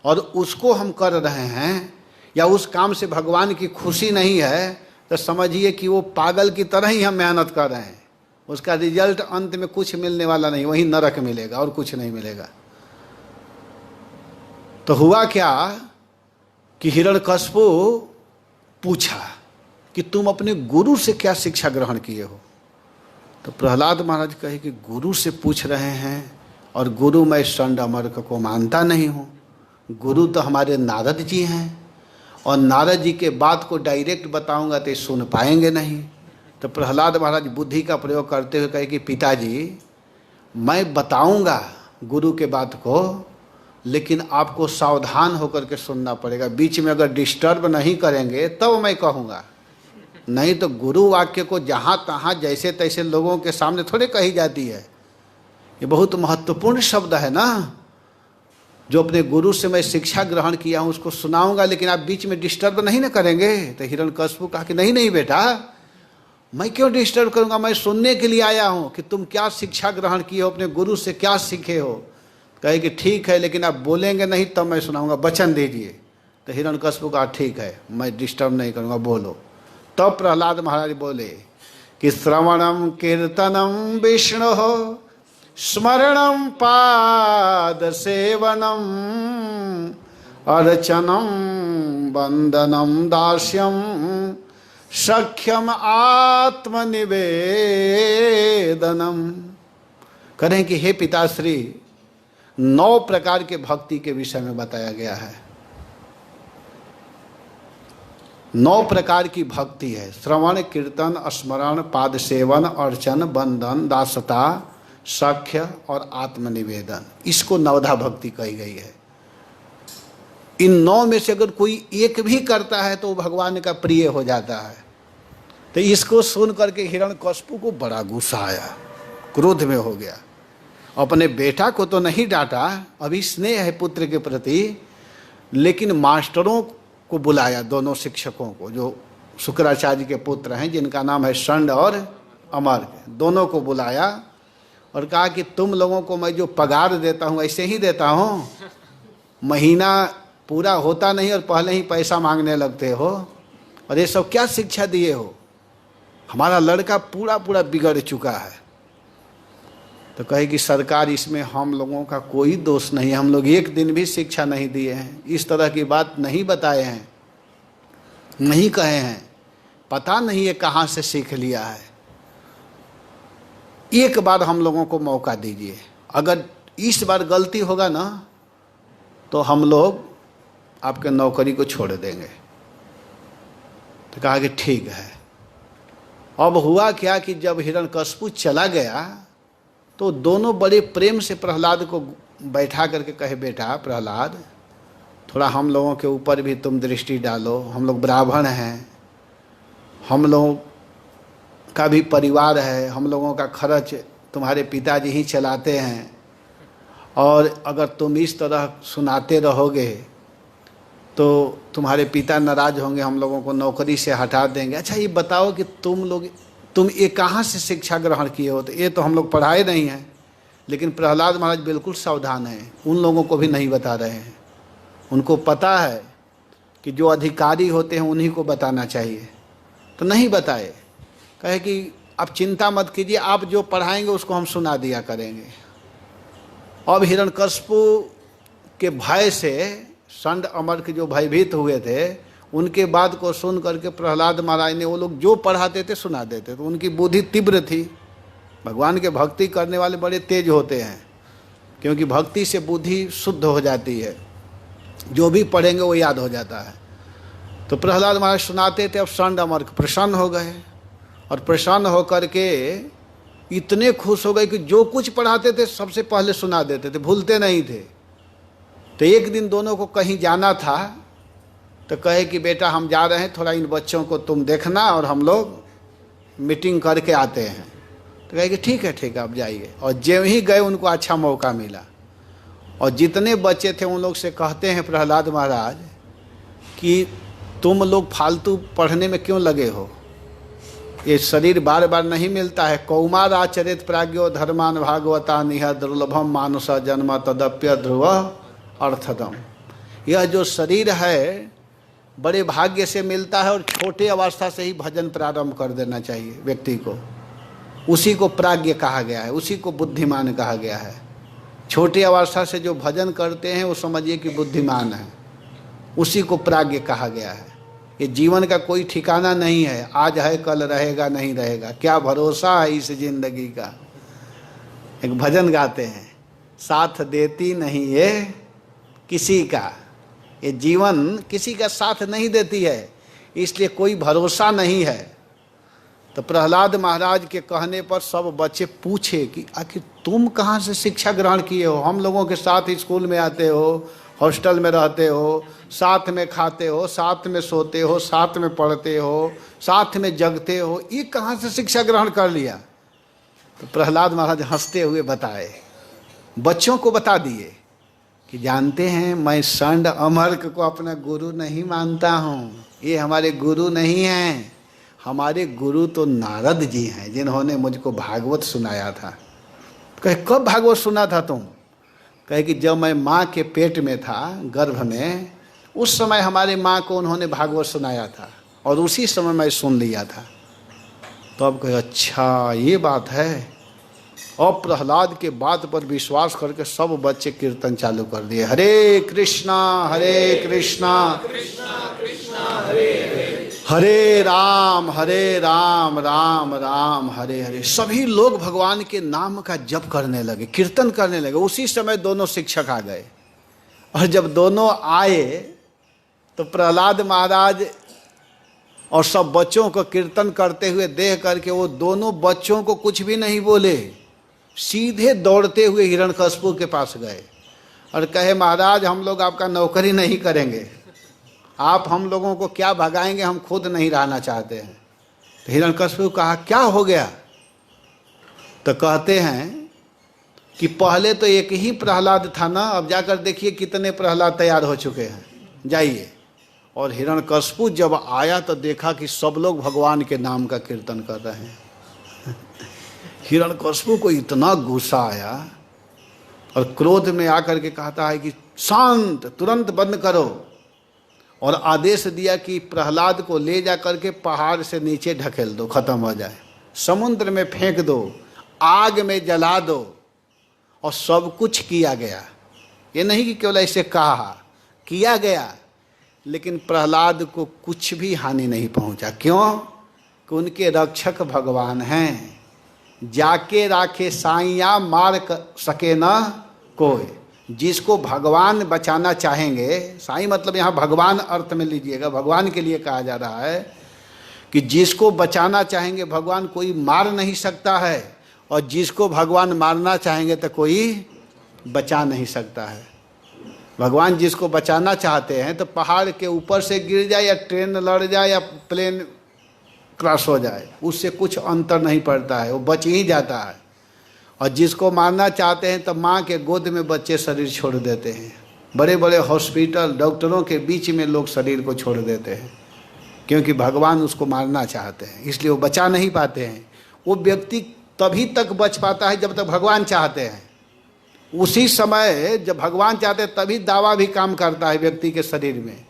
A: और उसको हम कर रहे हैं, या उस काम से भगवान की खुशी नहीं है, तो समझिए कि वो पागल की तरह ही हम मेहनत कर रहे हैं। उसका रिजल्ट अंत में कुछ मिलने वाला नहीं, वही नरक मिलेगा और कुछ नहीं मिलेगा। तो हुआ क्या कि हिरण्यकश्यप पूछा कि तुम अपने गुरु से क्या शिक्षा ग्रहण किए हो। तो प्रहलाद महाराज कहे कि गुरु से पूछ रहे हैं, और गुरु मैं षंड अमर्क को मानता नहीं हूँ। गुरु तो हमारे नारद जी हैं, और नारद जी के बात को डायरेक्ट बताऊंगा तो सुन पाएंगे नहीं। तो प्रहलाद महाराज बुद्धि का प्रयोग करते हुए कहे कि पिताजी, मैं बताऊंगा गुरु के बात को, लेकिन आपको सावधान होकर के सुनना पड़ेगा। बीच में अगर डिस्टर्ब नहीं करेंगे तब मैं कहूँगा, नहीं तो गुरु वाक्य को जहाँ तहाँ जैसे तैसे लोगों के सामने थोड़े कही जाती है। ये बहुत महत्वपूर्ण शब्द है ना, जो अपने गुरु से मैं शिक्षा ग्रहण किया हूँ उसको सुनाऊंगा, लेकिन आप बीच में डिस्टर्ब नहीं ना करेंगे। तो हिरण्यकश्यप कहा कि नहीं नहीं बेटा, मैं क्यों डिस्टर्ब करूँगा, मैं सुनने के लिए आया हूँ कि तुम क्या शिक्षा ग्रहण किए हो, अपने गुरु से क्या सीखे हो। कहे कि ठीक है, लेकिन आप बोलेंगे नहीं तब मैं सुनाऊंगा, वचन दीजिए। तो हिरण्यकश्यप कहा ठीक है, मैं डिस्टर्ब नहीं करूँगा, बोलो। तब प्रहलाद महाराज बोले कि श्रवणम कीर्तनम विष्णु स्मरणम पाद सेवनम अर्चनम वंदनम दास्यम सख्यम आत्मनिवेदनम। करें कि हे पिताश्री, 9 प्रकार के भक्ति के विषय में बताया गया है। 9 प्रकार की भक्ति है। श्रवण कीर्तन स्मरण पाद सेवन अर्चन बंधन दासता सख्य और आत्मनिवेदन, इसको नवधा भक्ति कही गई है। इन 9 में से अगर कोई एक भी करता है तो भगवान का प्रिय हो जाता है। तो इसको सुन करके हिरण्यकशिपु को बड़ा गुस्सा आया, क्रोध में हो गया। अपने बेटा को तो नहीं डांटा, अभी स्नेह है पुत्र के प्रति, लेकिन मास्टरों को बुलाया, दोनों शिक्षकों को, जो शुक्राचार्य के पुत्र हैं जिनका नाम है षंड और अमर, दोनों को बुलाया और कहा कि तुम लोगों को मैं जो पगार देता हूँ ऐसे ही देता हूँ, महीना पूरा होता नहीं और पहले ही पैसा मांगने लगते हो, और ये सब क्या शिक्षा दिए हो? हमारा लड़का पूरा पूरा बिगड़ चुका है। तो कहे कि सरकार, इसमें हम लोगों का कोई दोष नहीं है, हम लोग एक दिन भी शिक्षा नहीं दिए हैं, इस तरह की बात नहीं बताए हैं, नहीं कहे हैं, पता नहीं ये कहाँ से सीख लिया है। एक बार हम लोगों को मौका दीजिए, अगर इस बार गलती होगा ना तो हम लोग आपके नौकरी को छोड़ देंगे। तो कहा कि ठीक है। अब हुआ क्या कि जब हिरण्यकशिपु चला गया तो दोनों बड़े प्रेम से प्रहलाद को बैठा करके कहे, बेटा प्रहलाद, थोड़ा हम लोगों के ऊपर भी तुम दृष्टि डालो, हम लोग ब्राह्मण हैं, हम लोग का भी परिवार है, हम लोगों का खर्च तुम्हारे पिताजी ही चलाते हैं, और अगर तुम इस तरह सुनाते रहोगे तो तुम्हारे पिता नाराज होंगे, हम लोगों को नौकरी से हटा देंगे। अच्छा ये बताओ कि तुम ये कहाँ से शिक्षा ग्रहण किए हो? तो ये तो हम लोग पढ़ाए नहीं हैं। लेकिन प्रहलाद महाराज बिल्कुल सावधान हैं, उन लोगों को भी नहीं बता रहे हैं। उनको पता है कि जो अधिकारी होते हैं उन्हीं को बताना चाहिए, तो नहीं बताए। कहे कि आप चिंता मत कीजिए, आप जो पढ़ाएंगे उसको हम सुना दिया करेंगे। अब हिरण्यकशिपु के भय से षंड अमर के जो भयभीत हुए थे, उनके बात को सुन करके प्रहलाद महाराज ने, वो लोग जो पढ़ाते थे सुना देते। तो उनकी बुद्धि तीव्र थी। भगवान के भक्ति करने वाले बड़े तेज होते हैं, क्योंकि भक्ति से बुद्धि शुद्ध हो जाती है, जो भी पढ़ेंगे वो याद हो जाता है। तो प्रहलाद महाराज सुनाते थे। अब षंड अमर प्रसन्न हो गए, और प्रसन्न होकर के इतने खुश हो गए कि जो कुछ पढ़ाते थे सबसे पहले सुना देते थे, भूलते नहीं थे। तो एक दिन दोनों को कहीं जाना था, तो कहे कि बेटा हम जा रहे हैं, थोड़ा इन बच्चों को तुम देखना और हम लोग मीटिंग करके आते हैं। तो कहे कि ठीक है आप जाइए। और जब ही गए उनको अच्छा मौका मिला, और जितने बच्चे थे उन लोग से कहते हैं प्रहलाद महाराज कि तुम लोग फालतू पढ़ने में क्यों लगे हो? ये शरीर बार बार नहीं मिलता है। कौमार आचरित प्राज्ञो धर्मान भागवता निह दुर्लभम मानुष जन्म तदप्य ध्रुव अर्थदम। यह जो शरीर है बड़े भाग्य से मिलता है, और छोटे अवस्था से ही भजन प्रारंभ कर देना चाहिए व्यक्ति को। उसी को प्राज्ञ कहा गया है, उसी को बुद्धिमान कहा गया है। छोटे अवस्था से जो भजन करते हैं वो समझिए कि बुद्धिमान है, उसी को प्राज्ञ कहा गया है। ये जीवन का कोई ठिकाना नहीं है, आज है कल रहेगा नहीं रहेगा, क्या भरोसा है इस जिंदगी का। एक भजन गाते हैं, साथ देती नहीं ये किसी का, ये जीवन किसी का साथ नहीं देती है, इसलिए कोई भरोसा नहीं है। तो प्रहलाद महाराज के कहने पर सब बच्चे पूछे कि आखिर तुम कहाँ से शिक्षा ग्रहण किए हो? हम लोगों के साथ स्कूल में आते हो, हॉस्टल में रहते हो, साथ में खाते हो, साथ में सोते हो, साथ में पढ़ते हो, साथ में जगते हो, ये कहाँ से शिक्षा ग्रहण कर लिया? तो प्रहलाद महाराज हंसते हुए बताए, बच्चों को बता दिए कि जानते हैं मैं षंड अमर्क को अपना गुरु नहीं मानता हूँ, ये हमारे गुरु नहीं हैं, हमारे गुरु तो नारद जी हैं जिन्होंने मुझको भागवत सुनाया था। कहे कब भागवत सुना था तुम? कहे कि जब मैं माँ के पेट में था, गर्भ में, उस समय हमारे माँ को उन्होंने भागवत सुनाया था और उसी समय मैं सुन लिया था। तो अब कहे अच्छा ये बात है। और प्रहलाद के बात पर विश्वास करके सब बच्चे कीर्तन चालू कर दिए, हरे कृष्णा हरे राम राम राम हरे हरे। सभी लोग भगवान के नाम का जप करने लगे, कीर्तन करने लगे। उसी समय दोनों शिक्षक आ गए, और जब दोनों आए तो प्रहलाद महाराज और सब बच्चों को कीर्तन करते हुए देख करके वो दोनों बच्चों को कुछ भी नहीं बोले, सीधे दौड़ते हुए हिरण्यकश्यप के पास गए और कहे महाराज हम लोग आपका नौकरी नहीं करेंगे, आप हम लोगों को क्या भगाएंगे, हम खुद नहीं रहना चाहते हैं। तो हिरण्यकश्यप कहा क्या हो गया? तो कहते हैं कि पहले तो एक ही प्रहलाद था ना, अब जाकर देखिए कितने प्रहलाद तैयार हो चुके हैं, जाइए। और हिरण्यकश्यप जब आया तो देखा कि सब लोग भगवान के नाम का कीर्तन कर रहे हैं। हिरण्यकश्यप को इतना गुस्सा आया और क्रोध में आकर के कहता है कि शांत, तुरंत बंद करो। और आदेश दिया कि प्रहलाद को ले जा करके पहाड़ से नीचे ढकेल दो, खत्म हो जाए, समुद्र में फेंक दो, आग में जला दो। और सब कुछ किया गया, ये नहीं कि केवल ऐसे कहा, किया गया। लेकिन प्रहलाद को कुछ भी हानि नहीं पहुंचा। क्यों? कि उनके रक्षक भगवान हैं। जाके राखे साइया मार सके ना कोई। जिसको भगवान बचाना चाहेंगे, साईं मतलब यहाँ भगवान अर्थ में लीजिएगा, भगवान के लिए कहा जा रहा है कि जिसको बचाना चाहेंगे भगवान कोई मार नहीं सकता है, और जिसको भगवान मारना चाहेंगे तो कोई बचा नहीं सकता है। भगवान जिसको बचाना चाहते हैं तो पहाड़ के ऊपर से गिर जाए या ट्रेन लड़ जाए या प्लेन क्रॉस हो जाए, उससे कुछ अंतर नहीं पड़ता है, वो बच ही जाता है। और जिसको मारना चाहते हैं तो माँ के गोद में बच्चे शरीर छोड़ देते हैं, बड़े बड़े हॉस्पिटल डॉक्टरों के बीच में लोग शरीर को छोड़ देते हैं, क्योंकि भगवान उसको मारना चाहते हैं, इसलिए वो बचा नहीं पाते हैं। वो व्यक्ति तभी तक बच पाता है जब तक भगवान चाहते हैं। उसी समय जब भगवान चाहते हैं तभी दावा भी काम करता है व्यक्ति के शरीर में।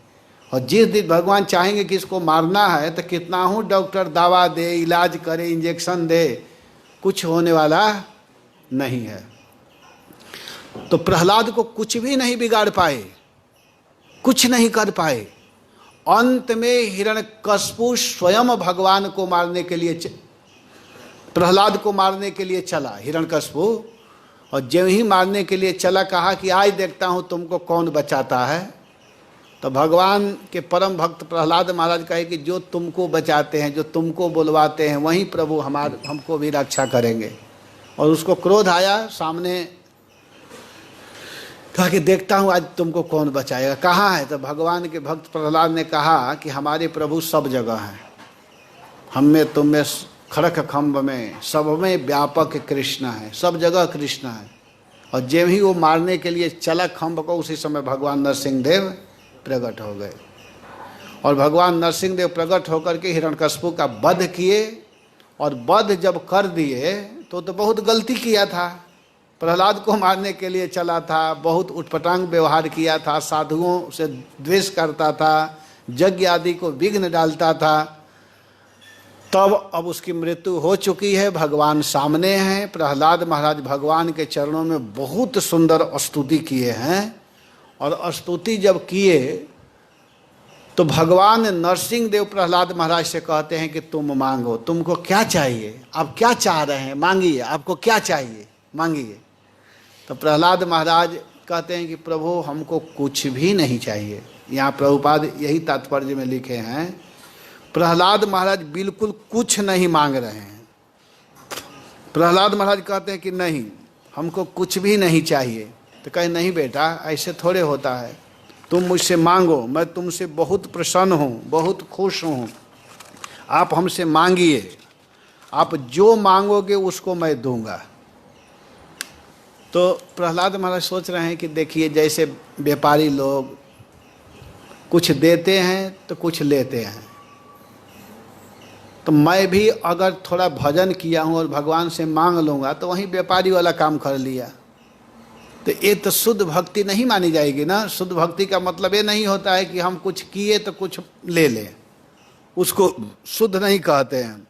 A: और जिस दिन भगवान चाहेंगे कि इसको मारना है तो कितना हूँ डॉक्टर दवा दे, इलाज करे, इंजेक्शन दे, कुछ होने वाला नहीं है। तो प्रहलाद को कुछ भी नहीं बिगाड़ पाए, कुछ नहीं कर पाए। अंत में हिरण्यकश्यप स्वयं भगवान को मारने के लिए, प्रहलाद को मारने के लिए चला हिरण्यकश्यप। और जब ही मारने के लिए चला कहा कि आज देखता हूँ तुमको कौन बचाता है। तो भगवान के परम भक्त प्रहलाद महाराज कहे कि जो तुमको बचाते हैं, जो तुमको बुलवाते हैं, वहीं प्रभु हमको भी रक्षा करेंगे। और उसको क्रोध आया, सामने कहा कि देखता हूँ आज तुमको कौन बचाएगा, कहाँ है? तो भगवान के भक्त प्रहलाद ने कहा कि हमारे प्रभु सब जगह हैं, हम में तुम में खड़क खम्भ में, सब में व्यापक कृष्ण है, सब जगह कृष्ण है। और जब ही वो मारने के लिए चला खम्भ को, उसी समय भगवान नरसिंह देव प्रकट हो गए। और भगवान नरसिंह देव प्रकट होकर के हिरण्यकश्यप का वध किए। और वध जब कर दिए तो बहुत गलती किया था, प्रहलाद को मारने के लिए चला था, बहुत उटपटांग व्यवहार किया था, साधुओं से द्वेष करता था, यज्ञ आदि को विघ्न डालता था। तब अब उसकी मृत्यु हो चुकी है, भगवान सामने हैं। प्रहलाद महाराज भगवान के चरणों में बहुत सुंदर स्तुति किए हैं। और स्तुति जब किए तो भगवान नरसिंह देव प्रहलाद महाराज से कहते हैं कि तुम मांगो, तुमको क्या चाहिए, आप क्या चाह रहे हैं, मांगिए, आपको क्या चाहिए मांगिए। तो प्रहलाद महाराज कहते हैं कि प्रभु हमको कुछ भी नहीं चाहिए। यहाँ प्रभुपाद यही तात्पर्य में लिखे हैं, प्रहलाद महाराज बिल्कुल कुछ नहीं मांग रहे हैं। प्रहलाद महाराज कहते हैं कि नहीं, हमको कुछ भी नहीं चाहिए। तो कहे नहीं बेटा, ऐसे थोड़े होता है, तुम मुझसे मांगो, मैं तुमसे बहुत प्रसन्न हूँ, बहुत खुश हूँ, आप हमसे मांगिए, आप जो मांगोगे उसको मैं दूंगा। तो प्रहलाद महाराज सोच रहे हैं कि देखिए जैसे व्यापारी लोग कुछ देते हैं तो कुछ लेते हैं, तो मैं भी अगर थोड़ा भजन किया हूँ और भगवान से मांग लूँगा तो वहीं व्यापारी वाला काम कर लिया, तो ये तो शुद्ध भक्ति नहीं मानी जाएगी ना। शुद्ध भक्ति का मतलब ये नहीं होता है कि हम कुछ किए तो कुछ ले लें, उसको शुद्ध नहीं कहते हैं।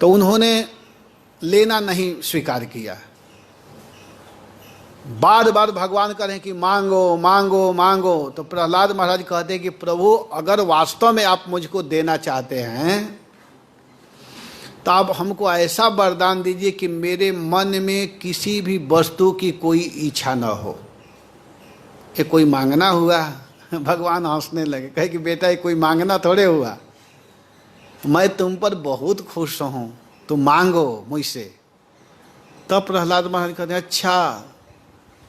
A: तो उन्होंने लेना नहीं स्वीकार किया। बार बार भगवान कह रहे हैं कि मांगो मांगो मांगो। तो प्रहलाद महाराज कहते हैं कि प्रभु अगर वास्तव में आप मुझको देना चाहते हैं तो आप हमको ऐसा वरदान दीजिए कि मेरे मन में किसी भी वस्तु की कोई इच्छा न हो। ये कोई मांगना हुआ? भगवान हंसने लगे, कहे कि बेटा ये कोई मांगना थोड़े हुआ, मैं तुम पर बहुत खुश हूँ, तुम मांगो मुझसे। तब प्रहलाद महाराज कहते हैं अच्छा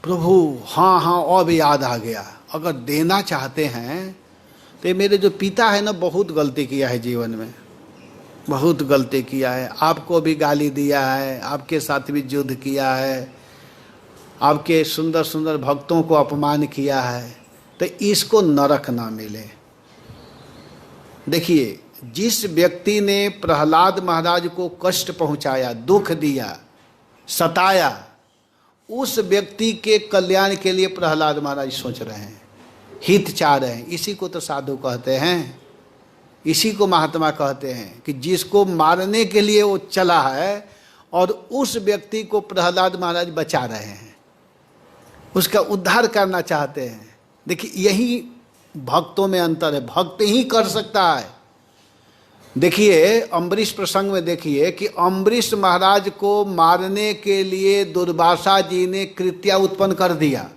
A: प्रभु, हाँ हाँ अब याद आ गया, अगर देना चाहते हैं तो ये मेरे जो पिता है ना बहुत गलती किया है जीवन में, बहुत गलती किया है, आपको भी गाली दिया है, आपके साथ भी युद्ध किया है, आपके सुंदर सुंदर भक्तों को अपमान किया है, तो इसको नरक ना मिले। देखिए जिस व्यक्ति ने प्रहलाद महाराज को कष्ट पहुंचाया, दुख दिया, सताया, उस व्यक्ति के कल्याण के लिए प्रहलाद महाराज सोच रहे हैं, हित चाह रहे हैं। इसी को तो साधु कहते हैं, इसी को महात्मा कहते हैं कि जिसको मारने के लिए वो चला है और उस व्यक्ति को प्रहलाद महाराज बचा रहे हैं, उसका उद्धार करना चाहते हैं। देखिए यही भक्तों में अंतर है, भक्त ही कर सकता है। देखिए अम्बरीश प्रसंग में देखिए कि अम्बरीश महाराज को मारने के लिए दुर्वासा जी ने कृत्या उत्पन्न कर दिया,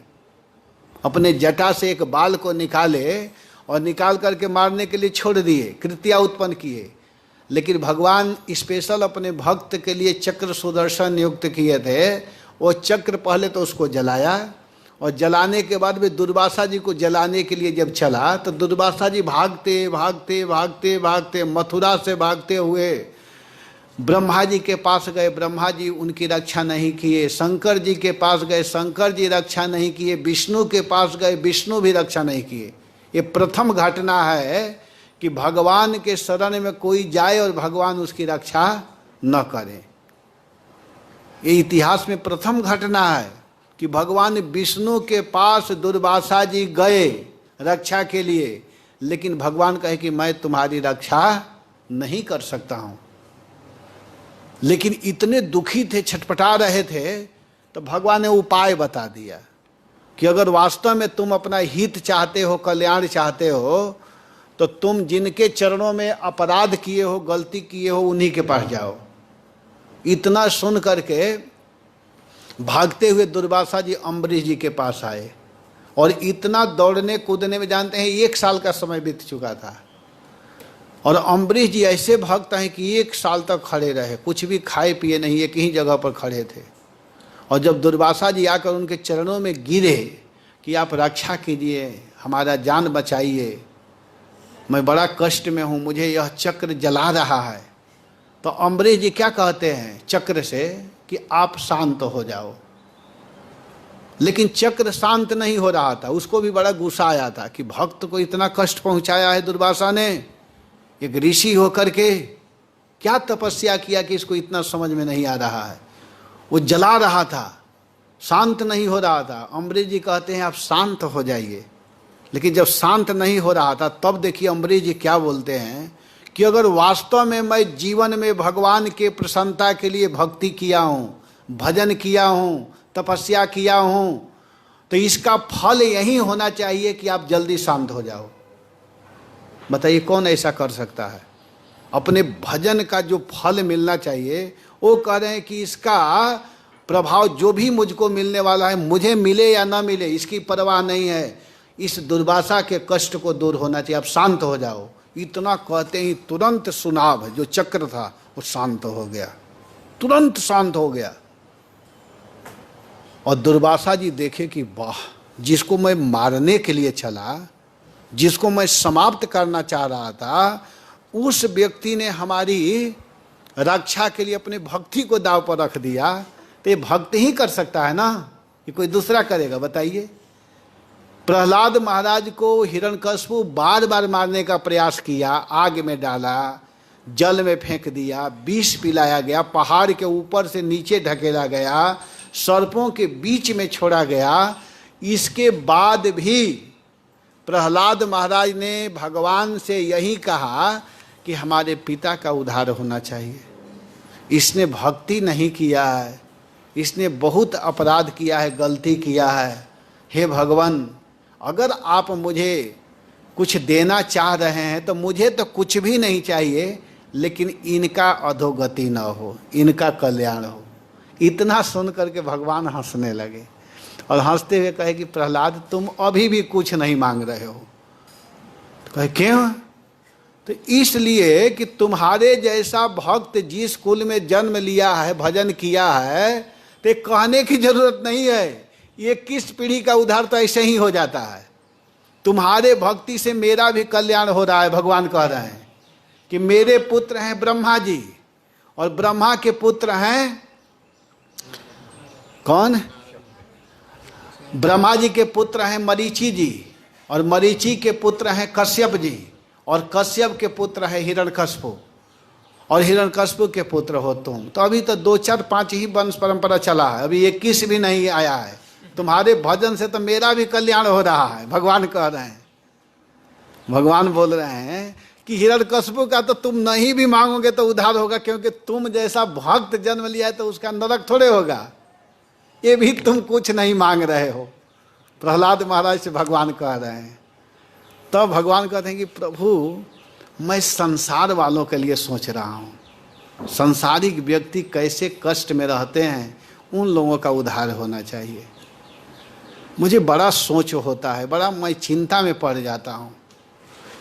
A: अपने जटा से एक बाल को निकाले और निकाल करके मारने के लिए छोड़ दिए, कृत्या उत्पन्न किए। लेकिन भगवान स्पेशल अपने भक्त के लिए चक्र सुदर्शन नियुक्त किए थे। वो चक्र पहले तो उसको जलाया और जलाने के बाद भी दुर्वासा जी को जलाने के लिए जब चला तो दुर्वासा जी भागते भागते भागते भागते मथुरा से भागते हुए ब्रह्मा जी के पास गए, ब्रह्मा जी उनकी रक्षा नहीं किए, शंकर जी के पास गए, शंकर जी रक्षा नहीं किए, विष्णु के पास गए, विष्णु भी रक्षा नहीं किए। ये प्रथम घटना है कि भगवान के शरण में कोई जाए और भगवान उसकी रक्षा न करे। ये इतिहास में प्रथम घटना है कि भगवान विष्णु के पास दुर्वासा जी गए रक्षा के लिए, लेकिन भगवान कहे कि मैं तुम्हारी रक्षा नहीं कर सकता हूँ। लेकिन इतने दुखी थे, छटपटा रहे थे, तो भगवान ने उपाय बता दिया कि अगर वास्तव में तुम अपना हित चाहते हो, कल्याण चाहते हो, तो तुम जिनके चरणों में अपराध किए हो, गलती किए हो, उन्हीं के पास जाओ। इतना सुन करके भागते हुए दुर्वासा जी अम्बरीश जी के पास आए और इतना दौड़ने कूदने में जानते हैं 1 साल का समय बीत चुका था। और अम्बरीश जी ऐसे भक्त हैं कि 1 साल तक खड़े रहे, कुछ भी खाए पिए नहीं, एक ही जगह पर खड़े थे। और जब दुर्वासा जी आकर उनके चरणों में गिरे कि आप रक्षा कीजिए, हमारा जान बचाइए, मैं बड़ा कष्ट में हूँ, मुझे यह चक्र जला रहा है, तो अम्बरीश जी क्या कहते हैं चक्र से कि आप शांत हो जाओ। लेकिन चक्र शांत नहीं हो रहा था, उसको भी बड़ा गुस्सा आया था कि भक्त को इतना कष्ट पहुंचाया है दुर्वासा ने, एक ऋषि होकर के क्या तपस्या किया कि इसको इतना समझ में नहीं आ रहा है। वो जला रहा था, शांत नहीं हो रहा था। अम्बरीश जी कहते हैं आप शांत हो जाइए। लेकिन जब शांत नहीं हो रहा था तब देखिए अम्बरीश जी क्या बोलते हैं कि अगर वास्तव में मैं जीवन में भगवान के प्रसन्नता के लिए भक्ति किया हूँ, भजन किया हूँ, तपस्या किया हूँ, तो इसका फल यही होना चाहिए कि आप जल्दी शांत हो जाओ। बताइए कौन ऐसा कर सकता है? अपने भजन का जो फल मिलना चाहिए वो कह रहे हैं कि इसका प्रभाव जो भी मुझको मिलने वाला है, मुझे मिले या ना मिले इसकी परवाह नहीं है, इस दुर्वासा के कष्ट को दूर होना चाहिए, आप शांत हो जाओ। इतना कहते ही तुरंत सुनाभ जो चक्र था वो शांत हो गया, तुरंत शांत हो गया। और दुर्वासा जी देखे कि वाह, जिसको मैं मारने के लिए चला, जिसको मैं समाप्त करना चाह रहा था, उस व्यक्ति ने हमारी रक्षा के लिए अपनी भक्ति को दांव पर रख दिया। तो ये भक्त ही कर सकता है ना, ये कोई दूसरा करेगा? बताइए। प्रहलाद महाराज को हिरण्यकश्यप बार बार मारने का प्रयास किया, आग में डाला, जल में फेंक दिया, विष पिलाया गया, पहाड़ के ऊपर से नीचे ढकेला गया, सर्पों के बीच में छोड़ा गया। इसके बाद भी प्रहलाद महाराज ने भगवान से यही कहा कि हमारे पिता का उद्धार होना चाहिए। इसने भक्ति नहीं किया है, इसने बहुत अपराध किया है, गलती किया है। हे भगवान, अगर आप मुझे कुछ देना चाह रहे हैं तो मुझे तो कुछ भी नहीं चाहिए, लेकिन इनका अधोगति न हो, इनका कल्याण हो। इतना सुन करके भगवान हंसने लगे और हंसते हुए कहे कि प्रहलाद, तुम अभी भी कुछ नहीं मांग रहे हो। तो कहे क्यों? तो इसलिए कि तुम्हारे जैसा भक्त जिस कुल में जन्म लिया है, भजन किया है, तो कहने की जरूरत नहीं है। ये किस पीढ़ी का उद्धार तो ऐसे ही हो जाता है। तुम्हारे भक्ति से मेरा भी कल्याण हो रहा है। भगवान कह रहे हैं कि मेरे पुत्र हैं ब्रह्मा जी, और ब्रह्मा के पुत्र हैं कौन? ब्रह्मा जी के पुत्र हैं मरीचि जी, और मरीचि के पुत्र हैं कश्यप जी, और कश्यप के पुत्र है हिरण्यकश्यप, और हिरण्यकश्यप के पुत्र हो तुम। तो अभी तो 2, 4, 5 ही वंश परंपरा चला है, अभी 21 भी नहीं आया है। तुम्हारे भजन से तो मेरा भी कल्याण हो रहा है। भगवान कह रहे हैं, भगवान बोल रहे हैं कि हिरण्यकश्यप का तो तुम नहीं भी मांगोगे तो उद्धार होगा, क्योंकि तुम जैसा भक्त जन्म लिया है तो उसका नरक थोड़े होगा। ये भी तुम कुछ नहीं मांग रहे हो। प्रहलाद महाराज से भगवान कह रहे हैं। तब भगवान कहते हैं कि प्रभु, मैं संसार वालों के लिए सोच रहा हूँ। संसारिक व्यक्ति कैसे कष्ट में रहते हैं, उन लोगों का उद्धार होना चाहिए। मुझे बड़ा सोच होता है, बड़ा मैं चिंता में पड़ जाता हूँ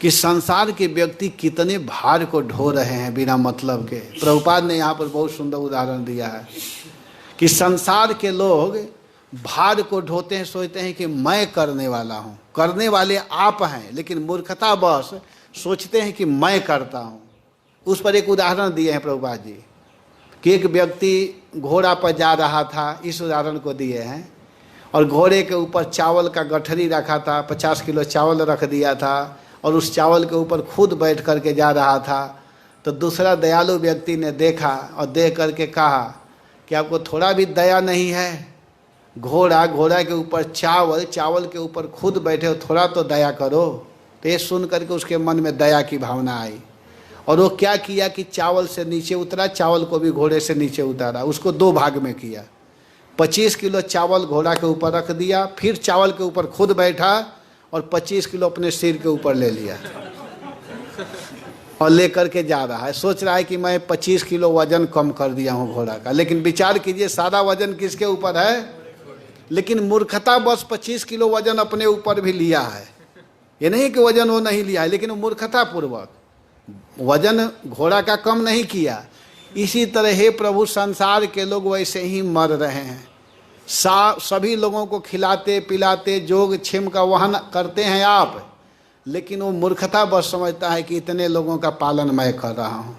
A: कि संसार के व्यक्ति कितने भार को ढो रहे हैं बिना मतलब के। प्रभुपाद ने यहाँ पर बहुत सुंदर उदाहरण दिया है कि संसार के लोग भार को ढोते हैं, सोचते हैं कि मैं करने वाला हूँ। करने वाले आप हैं, लेकिन मूर्खतावश सोचते हैं कि मैं करता हूँ। उस पर एक उदाहरण दिए हैं प्रभुपाद जी कि एक व्यक्ति घोड़ा पर जा रहा था, इस उदाहरण को दिए हैं, और घोड़े के ऊपर चावल का गठरी रखा था, 50 किलो चावल रख दिया था, और उस चावल के ऊपर खुद बैठ करके जा रहा था। तो दूसरा दयालु व्यक्ति ने देखा और देख करके कहा कि आपको थोड़ा भी दया नहीं है? घोड़ा के ऊपर चावल के ऊपर खुद बैठे हो, थोड़ा तो दया करो। तो ये सुन करके उसके मन में दया की भावना आई, और वो क्या किया कि चावल से नीचे उतरा, चावल को भी घोड़े से नीचे उतारा, उसको 2 भाग में किया। 25 किलो चावल घोड़ा के ऊपर रख दिया, फिर चावल के ऊपर खुद बैठा और 25 किलो अपने सिर के ऊपर ले लिया और लेकर के जा रहा है। सोच रहा है कि मैं 25 किलो वजन कम कर दिया हूँ घोड़ा का। लेकिन विचार कीजिए, सारा वजन किसके ऊपर है? लेकिन मूर्खता बस 25 किलो वजन अपने ऊपर भी लिया है। ये नहीं कि वजन वो नहीं लिया है, लेकिन वो मूर्खता पूर्वक वजन घोड़ा का कम नहीं किया। इसी तरह हे प्रभु, संसार के लोग वैसे ही मर रहे हैं। सभी लोगों को खिलाते पिलाते जोग क्षेम का वहन करते हैं आप, लेकिन वो मूर्खता बस समझता है कि इतने लोगों का पालन मैं कर रहा हूँ।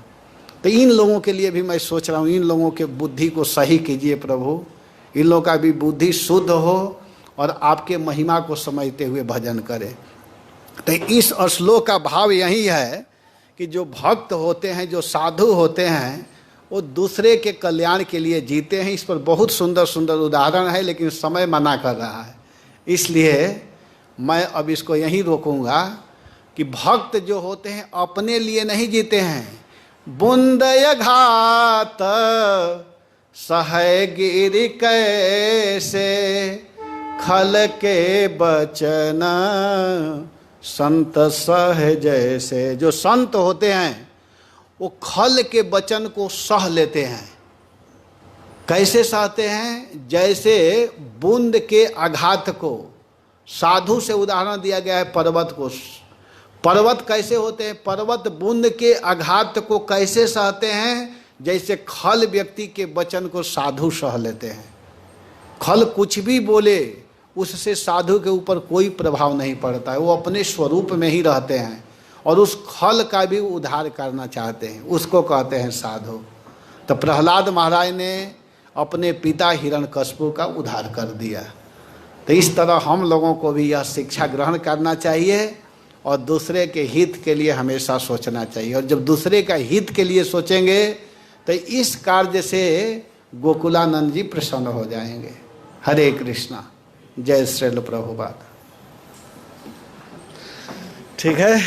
A: तो इन लोगों के लिए भी मैं सोच रहा हूँ, इन लोगों के बुद्धि को सही कीजिए प्रभु, इन लोगों का भी बुद्धि शुद्ध हो और आपके महिमा को समझते हुए भजन करें। तो इस श्लोक का भाव यही है कि जो भक्त होते हैं, जो साधु होते हैं, वो दूसरे के कल्याण के लिए जीते हैं। इस पर बहुत सुंदर सुंदर उदाहरण है, लेकिन समय मना कर रहा है, इसलिए मैं अब इसको यहीं रोकूंगा कि भक्त जो होते हैं अपने लिए नहीं जीते हैं। बुंदय घात सह गिरि कैसे, खल के बचन संत सह जैसे। जो संत होते हैं वो खल के वचन को सह लेते हैं। कैसे सहते हैं? जैसे बूंद के आघात को, साधु से उदाहरण दिया गया है पर्वत को। पर्वत कैसे होते हैं? पर्वत बूंद के आघात को कैसे सहते हैं? जैसे खल व्यक्ति के वचन को साधु सह लेते हैं। खल कुछ भी बोले, उससे साधु के ऊपर कोई प्रभाव नहीं पड़ता है, वो अपने स्वरूप में ही रहते हैं और उस खल का भी उद्धार करना चाहते हैं, उसको कहते हैं साधु। तो प्रहलाद महाराज ने अपने पिता हिरण्यकश्यप का उद्धार कर दिया। तो इस तरह हम लोगों को भी यह शिक्षा ग्रहण करना चाहिए और दूसरे के हित के लिए हमेशा सोचना चाहिए। और जब दूसरे का हित के लिए सोचेंगे तो इस कार्य से गोकुलानंद जी प्रसन्न हो जाएंगे। हरे कृष्णा। जय श्रील प्रभुपाद। ठीक है।